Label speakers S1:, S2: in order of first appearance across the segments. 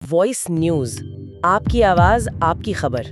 S1: Voice news, आपकी आवाज आपकी खबर।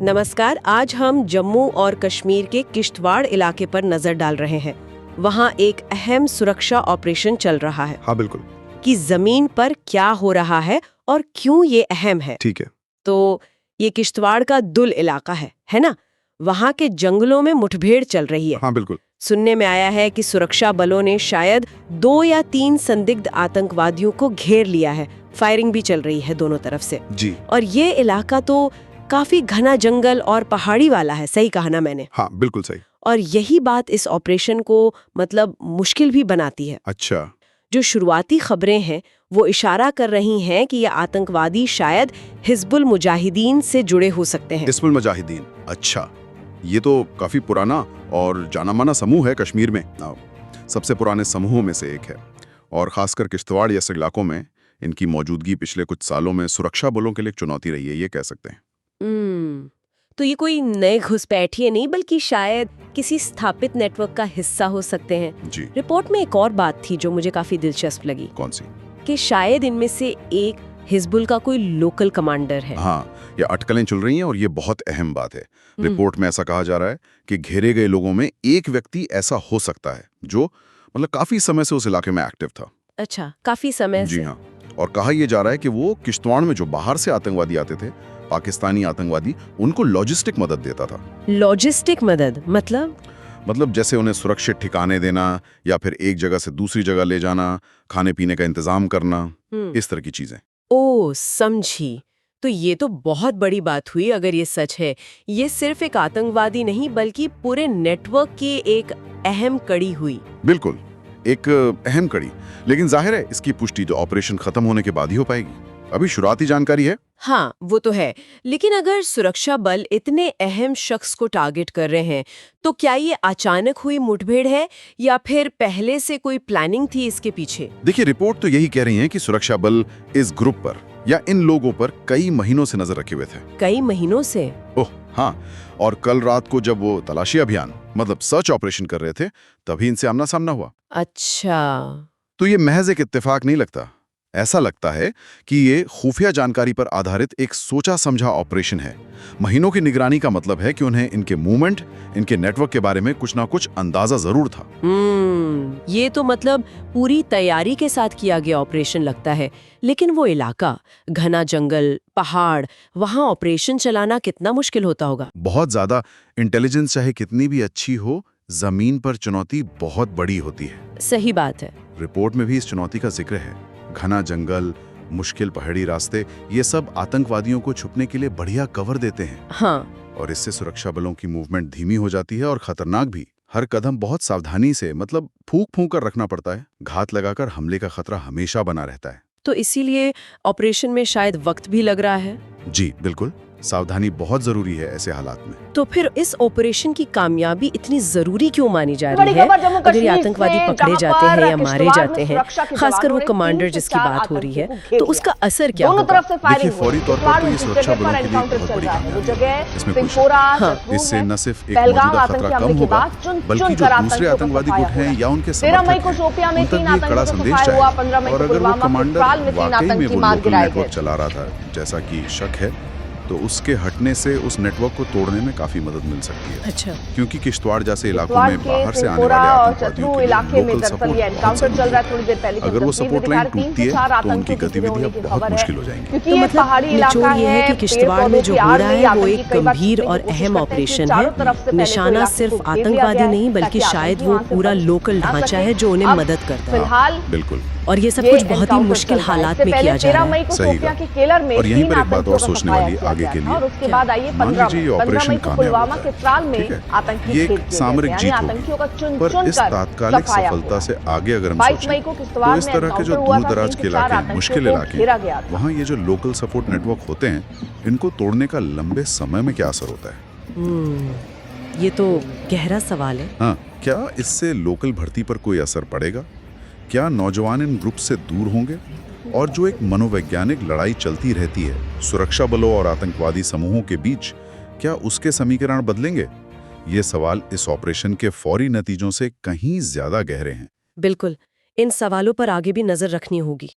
S1: नमस्कार, आज हम जम्मू और कश्मीर के किश्तवाड़ इलाके पर नजर डाल रहे हैं। वहाँ एक अहम सुरक्षा ऑपरेशन चल रहा है।
S2: हाँ बिल्कुल।
S1: कि जमीन पर क्या हो रहा है और क्यों ये अहम है।
S2: ठीक है।
S1: तो ये किश्तवाड़ का दुल इलाका है ना? वहाँ के जंगलों में मुठभेड़ चल रही है।
S2: हाँ बिल्कुल।
S1: सुनने में आया है कि सुरक्षा बलों ने शायद 2 या 3 संदिग्ध आतंकवादियों को घेर लिया है। फायरिंग भी चल रही है दोनों तरफ से।
S2: जी।
S1: और ये इलाका तो काफी घना जंगल और पहाड़ी वाला है, सही कहा ना मैंने?
S2: हाँ बिल्कुल सही।
S1: और यही बात इस ऑपरेशन को मुश्किल भी बनाती है।
S2: अच्छा।
S1: जो शुरुआती खबरें हैं वो इशारा कर रही हैं कि ये आतंकवादी शायद हिजबुल मुजाहिदीन से जुड़े हो सकते हैं।
S2: हिजबुल मुजाहिदीन, अच्छा, ये तो काफी पुराना और जाना माना समूह है कश्मीर में। सबसे पुराने समूहों में से एक है और खासकर किश्तवाड़ जैसे इलाकों में इनकी मौजूदगी पिछले कुछ सालों में सुरक्षा बलों के लिए एक चुनौती रही है, ये कह सकते हैं।
S1: तो ये कोई नए घुसपैठिए नहीं बल्कि शायद किसी स्थापित नेटवर्क का हिस्सा हो सकते हैं।
S2: जी।
S1: रिपोर्ट में एक और बात थी जो मुझे काफी दिलचस्प लगी।
S2: कौन सी?
S1: कि शायद इनमें से एक हिजबुल का कोई लोकल कमांडर है।
S2: हाँ, ये अटकलें चल रही हैं और ये बहुत अहम बात है। रिपोर्ट में ऐसा कहा जा रहा है कि घेरे गए लोगों में एक व्यक्ति ऐसा हो सकता है जो काफी समय से उस इलाके में एक्टिव था।
S1: अच्छा, काफी समय
S2: जी
S1: से।
S2: हाँ, और कहा यह जा रहा है कि वो किश्तवाड़ में जो बाहर से आतंकवादी आते थे, पाकिस्तानी आतंकवादी, उनको लॉजिस्टिक मदद देता था।
S1: लॉजिस्टिक मदद
S2: मतलब जैसे उन्हें सुरक्षित ठिकाने देना या फिर एक जगह से दूसरी जगह ले जाना, खाने पीने का इंतजाम करना, इस तरह की चीजें।
S1: ओ, समझी। तो ये तो बहुत बड़ी बात हुई अगर ये सच है। ये सिर्फ एक आतंकवादी नहीं बल्कि पूरे नेटवर्क की एक अहम कड़ी हुई।
S2: बिल्कुल, एक अहम कड़ी। लेकिन जाहिर है इसकी पुष्टि तो ऑपरेशन खत्म होने के बाद ही हो पाएगी। अभी शुरुआती जानकारी है।
S1: हाँ, वो तो है। लेकिन अगर सुरक्षा बल इतने अहम शख्स को टारगेट कर रहे हैं तो क्या ये अचानक हुई मुठभेड़ है या फिर पहले से कोई प्लानिंग थी इसके पीछे?
S2: देखिए, रिपोर्ट तो यही कह रही है कि सुरक्षा बल इस ग्रुप पर या इन लोगों पर कई महीनों से नजर रखे हुए थे।
S1: कई महीनों से?
S2: ओह हाँ, और कल रात को जब वो तलाशी अभियान सर्च ऑपरेशन कर रहे थे तभी इनसे आमना सामना हुआ।
S1: अच्छा।
S2: तो ये महज एक इत्तेफाक नहीं लगता। ऐसा लगता है कि ये खुफिया जानकारी पर आधारित एक सोचा समझा ऑपरेशन है। महीनों की निगरानी का मतलब है कि उन्हें इनके मूवमेंट, इनके नेटवर्क के बारे में कुछ ना कुछ अंदाजा जरूर था।
S1: ये तो पूरी तैयारी के साथ किया गया ऑपरेशन लगता है। लेकिन वो इलाका, घना जंगल, पहाड़, वहाँ ऑपरेशन चलाना कितना मुश्किल होता होगा?
S2: बहुत ज्यादा। इंटेलिजेंस चाहे कितनी भी अच्छी हो, जमीन पर चुनौती बहुत बड़ी होती है।
S1: सही बात है।
S2: रिपोर्ट में भी इस चुनौती का जिक्र है। घना जंगल, मुश्किल पहाड़ी रास्ते, ये सब आतंकवादियों को छुपने के लिए बढ़िया कवर देते हैं।
S1: हाँ।
S2: और इससे सुरक्षा बलों की मूवमेंट धीमी हो जाती है और खतरनाक भी। हर कदम बहुत सावधानी से फूंक फूंक कर रखना पड़ता है। घात लगाकर हमले का खतरा हमेशा बना रहता है।
S1: तो इसीलिए ऑपरेशन में शायद वक्त भी लग रहा है।
S2: जी बिल्कुल, सावधानी बहुत जरूरी है ऐसे हालात में।
S1: तो फिर इस ऑपरेशन की कामयाबी इतनी जरूरी क्यों मानी जा रही है? अगर ये आतंकवादी पकड़े जाते हैं या मारे जाते हैं, खासकर वो कमांडर जिसकी बात हो रही है, तो उसका असर क्या होगा?
S2: देखिए, फौरी तौर पर तो ये सुरक्षा बलों के लिए बहुत बड़ी कामयाबी है, इसमें कोई शक नहीं। इससे न सिर्फ एक मौजूदा खतरा कम होगा, बल्कि जो दूसरे आतंकवादी गुट हैं या उनके समर्थक हैं, उन तक भी एक कड़ा संदेश जाएगा। और अगर वो कमांडर वाकई में वो लोकल नेटवर्क चला रहा था, जैसा कि शक है, तो उसके हटने से उस नेटवर्क को तोड़ने में काफी मदद मिल सकती है।
S1: अच्छा।
S2: क्योंकि किश्तवाड़ जैसे इलाकों में बाहर से आने वाले आतंकवादियों के लिए लोकल सपोर्ट बहुत जरूरी है। अगर वो सपोर्ट लाइन टूटती है तो उनकी गतिविधियां बहुत मुश्किल हो जाएंगी।
S1: तो निचोड़ ये है कि किश्तवाड़ में जो हो रहा है वो एक गंभीर और अहम ऑपरेशन है। निशाना सिर्फ आतंकवादी नहीं बल्कि शायद वो पूरा लोकल ढांचा है जो उन्हें मदद करता है।
S2: बिल्कुल।
S1: और ये सब कुछ बहुत ही मुश्किल हालात में किया जा रहा है।
S2: सही कहा। और यहीं पर एक बात और सोचने वाली आगे के लिए। मान लीजिए ये ऑपरेशन कामयाब होता है, ठीक है? ये एक सामरिक जीत होगी, पर इस तात्कालिक सफलता से आगे अगर हम सोचें तो इस तरह के जो दूर दराज के इलाके, मुश्किल इलाके, वहाँ ये जो लोकल सपोर्ट नेटवर्क होते हैं, इनको तोड़ने का लंबे समय में क्या असर होता है?
S1: ये तो गहरा सवाल है।
S2: हाँ, क्या इससे लोकल भर्ती पर कोई असर पड़ेगा? क्या नौजवान इन ग्रुप से दूर होंगे? और जो एक मनोवैज्ञानिक लड़ाई चलती रहती है सुरक्षा बलों और आतंकवादी समूहों के बीच, क्या उसके समीकरण बदलेंगे? ये सवाल इस ऑपरेशन के फौरी नतीजों से कहीं ज्यादा गहरे हैं।
S1: बिल्कुल, इन सवालों पर आगे भी नजर रखनी होगी।